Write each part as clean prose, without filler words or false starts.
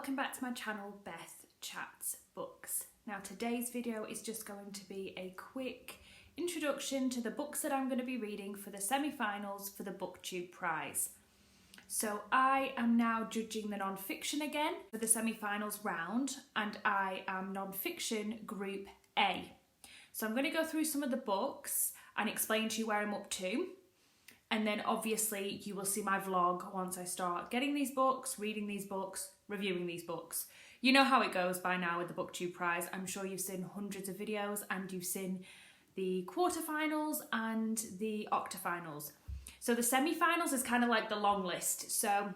welcome back to my channel, Beth Chats Books. Now today's video is just going to be a quick introduction to the books that I'm going to be reading for the semi-finals for the Booktube prize. So I am now judging the non-fiction again for the semi-finals round, and I am non-fiction group A. So I'm going to go through some of the books and explain to you where I'm up to. And then obviously you will see my vlog once I start getting these books, reading these books, reviewing these books. You know how it goes by now with the Booktube prize. I'm sure you've seen hundreds of videos and you've seen the quarterfinals and the octafinals. So the semi-finals is kind of like the long list. So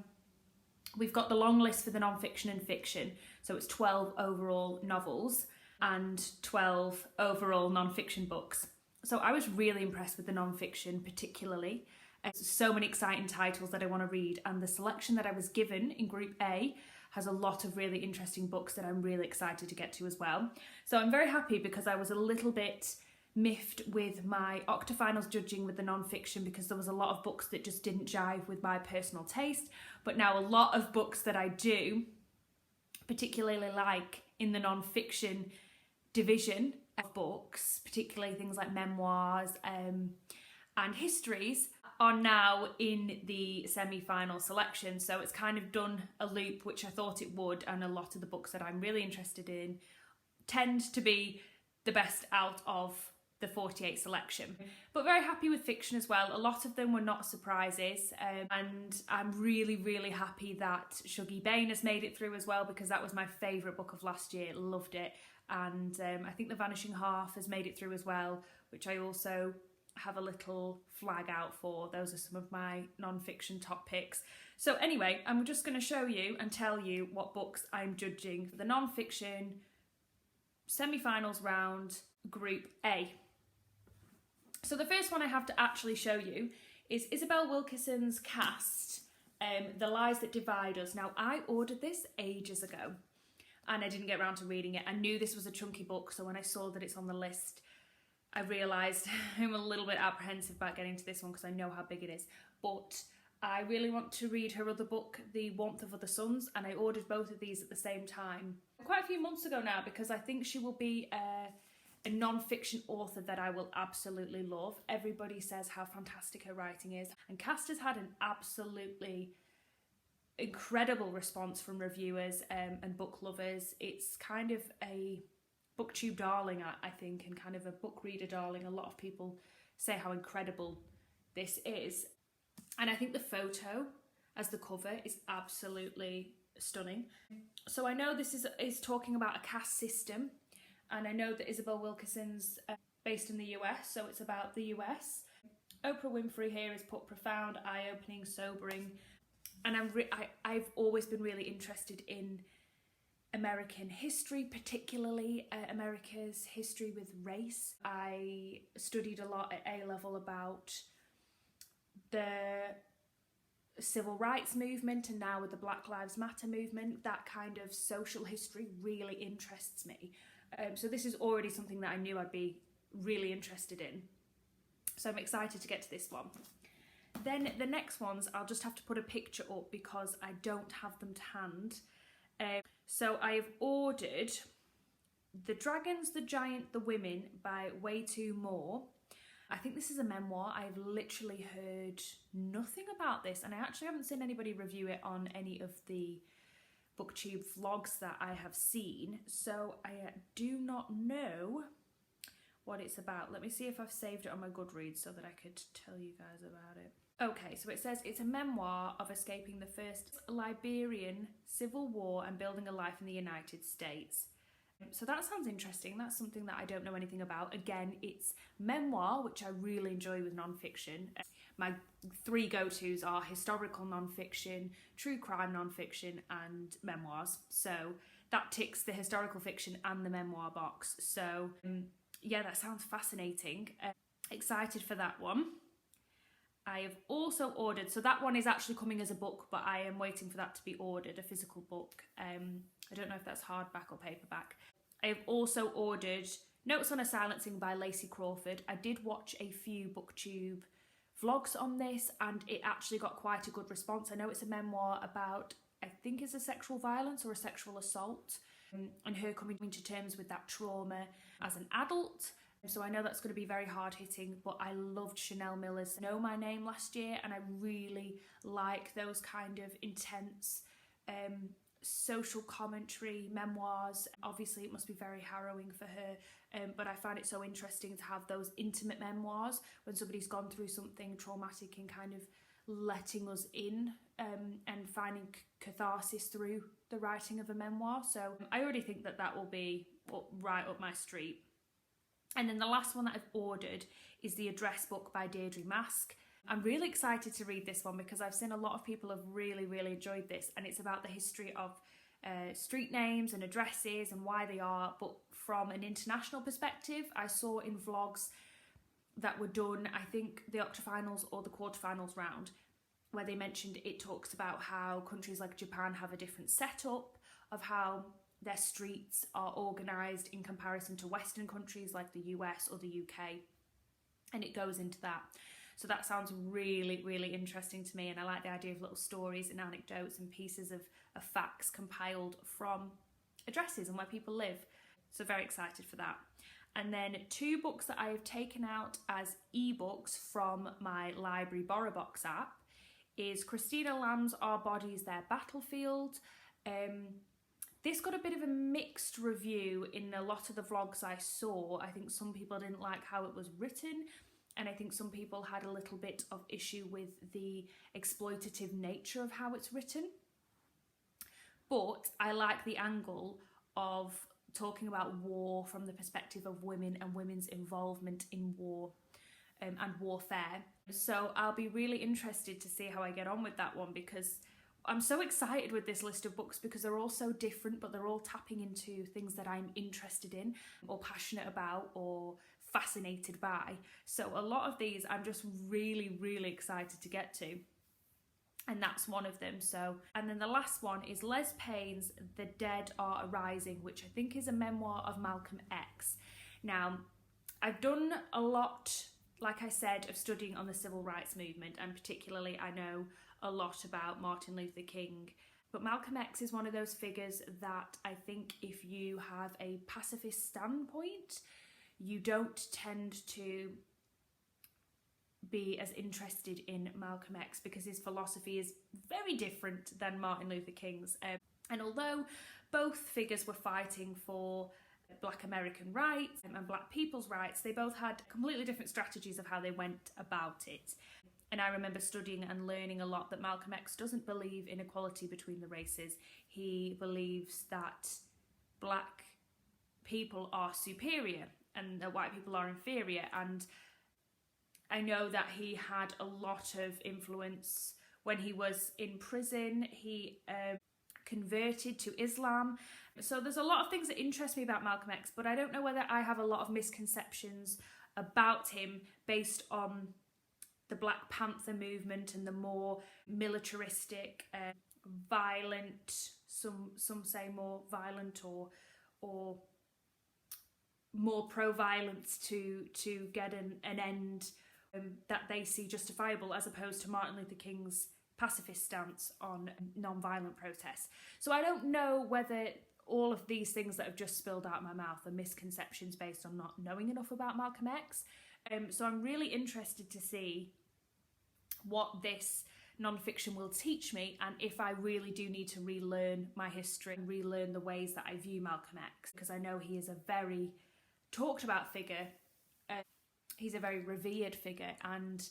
we've got the long list for the non-fiction and fiction. So it's 12 overall novels and 12 overall non-fiction books. So I was really impressed with the non-fiction particularly. So many exciting titles that I want to read, and the selection that I was given in Group A has a lot of really interesting books that I'm really excited to get to as well. So I'm very happy because I was a little bit miffed with my octafinals judging with the non-fiction because there was a lot of books that just didn't jive with my personal taste, but now a lot of books that I do particularly like in the non-fiction division of books, particularly things like memoirs and histories, are now in the semi-final selection. So it's kind of done a loop, which I thought it would, and a lot of the books that I'm really interested in tend to be the best out of the 48 selection. But very happy with fiction as well. A lot of them were not surprises, and I'm really happy that Shuggie Bain has made it through as well, because that was my favourite book of last year. Loved it. And I think The Vanishing Half has made it through as well, which I also have a little flag out for. Those are some of my non-fiction top picks. So anyway, I'm just going to show you and tell you what books I'm judging for the non-fiction semi-finals round Group A. So the first one I have to actually show you is Isabel Wilkerson's Cast, The Lies That Divide Us. Now I ordered this ages ago and I didn't get around to reading it. I knew this was a chunky book, so when I saw that it's on the list, I realised I'm a little bit apprehensive about getting to this one because I know how big it is. But I really want to read her other book, The Warmth of Other Suns, and I ordered both of these at the same time quite a few months ago now, because I think she will be a non-fiction author that I will absolutely love. Everybody says how fantastic her writing is, and Cast has had an absolutely incredible response from reviewers and book lovers. It's kind of a Booktube darling, I think, and kind of a book reader darling. A lot of people say how incredible this is, and I think the photo as the cover is absolutely stunning. So I know this is talking about a caste system, and I know that Isabel Wilkerson's based in the US, so it's about the US. Oprah Winfrey here is put profound, eye-opening, sobering, and I've always been really interested in American history, particularly America's history with race. I studied a lot at A-level about the civil rights movement, and now with the Black Lives Matter movement, that kind of social history really interests me. So this is already something that I knew I'd be really interested in. So I'm excited to get to this one. Then the next ones, I'll just have to put a picture up because I don't have them to hand. So I've ordered The Dragons, the Giant, the Women by Way Too More. I think this is a memoir. I've literally heard nothing about this, and I actually haven't seen anybody review it on any of the Booktube vlogs that I have seen, so I do not know what it's about. Let me see if I've saved it on my Goodreads so that I could tell you guys about it. Okay, so it says it's a memoir of escaping the first Liberian Civil War and building a life in the United States. So that sounds interesting. That's something that I don't know anything about. Again, it's memoir, which I really enjoy with non-fiction. My three go-tos are historical non-fiction, true crime non-fiction, and memoirs. So that ticks the historical fiction and the memoir box. So yeah, that sounds fascinating. Excited for that one. I have also ordered, so that one is actually coming as a book, but I am waiting for that to be ordered, a physical book. I don't know if that's hardback or paperback. I have also ordered Notes on a Silencing by Lacey Crawford. I did watch a few Booktube vlogs on this and it actually got quite a good response. I know it's a memoir about I think is a sexual violence or a sexual assault, and her coming to terms with that trauma as an adult. So I know that's going to be very hard hitting, but I loved Chanel Miller's Know My Name last year, and I really like those kind of intense social commentary memoirs. Obviously it must be very harrowing for her, but I find it so interesting to have those intimate memoirs when somebody's gone through something traumatic and kind of letting us in and finding catharsis through the writing of a memoir. So I already think that that will be right up my street. And then the last one that I've ordered is The Address Book by Deirdre Mask. I'm really excited to read this one because I've seen a lot of people have really enjoyed this, and it's about the history of street names and addresses and why they are, but from an international perspective. I saw in vlogs that were done, I think the octafinals or the quarterfinals round, where they mentioned it talks about how countries like Japan have a different setup of how their streets are organised in comparison to Western countries like the US or the UK, and it goes into that. So that sounds really interesting to me, and I like the idea of little stories and anecdotes and pieces of facts compiled from addresses and where people live. So very excited for that. And then 2 books that I have taken out as ebooks from my library BorrowBox app is Christina Lamb's Our Bodies, Their Battlefield. This got a bit of a mixed review in a lot of the vlogs I saw. I think some people didn't like how it was written, and I think some people had a little bit of issue with the exploitative nature of how it's written. But I like the angle of talking about war from the perspective of women and women's involvement in war and warfare. So I'll be really interested to see how I get on with that one, because I'm so excited with this list of books because they're all so different, but they're all tapping into things that I'm interested in or passionate about or fascinated by. So a lot of these I'm just really excited to get to, and that's one of them. So, and then the last one is Les Payne's The Dead Are Arising, which I think is a memoir of Malcolm X. Now, I've done a lot, like I said, of studying on the civil rights movement, and particularly I know a lot about Martin Luther King. But Malcolm X is one of those figures that I think if you have a pacifist standpoint, you don't tend to be as interested in Malcolm X, because his philosophy is very different than Martin Luther King's. And although both figures were fighting for Black American rights and Black people's rights, they both had completely different strategies of how they went about it. And I remember studying and learning a lot that Malcolm X doesn't believe in equality between the races. He believes that Black people are superior and that white people are inferior. And I know that he had a lot of influence when he was in prison. He converted to Islam. So there's a lot of things that interest me about Malcolm X, but I don't know whether I have a lot of misconceptions about him based on the Black Panther movement and the more militaristic, violent, some say more violent or more pro-violence to get an end that they see justifiable, as opposed to Martin Luther King's pacifist stance on non-violent protests. So I don't know whether all of these things that have just spilled out my mouth are misconceptions based on not knowing enough about Malcolm X. So I'm really interested to see what this non-fiction will teach me, and if I really do need to relearn my history and relearn the ways that I view Malcolm X, because I know he is a very talked about figure. He's a very revered figure, and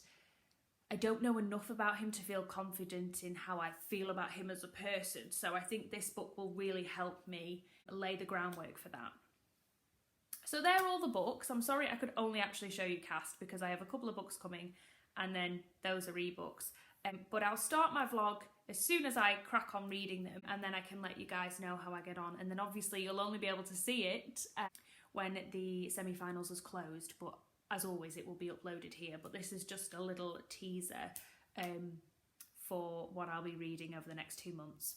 I don't know enough about him to feel confident in how I feel about him as a person. So I think this book will really help me lay the groundwork for that. So there are all the books. I'm sorry I could only actually show you cast because I have a couple of books coming and then those are ebooks. But I'll start my vlog as soon as I crack on reading them, and then I can let you guys know how I get on. And then obviously you'll only be able to see it when the semi-finals is closed, but as always it will be uploaded here. But this is just a little teaser for what I'll be reading over the next 2 months.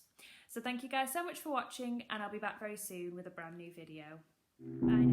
So thank you guys so much for watching, and I'll be back very soon with a brand new video. Bye.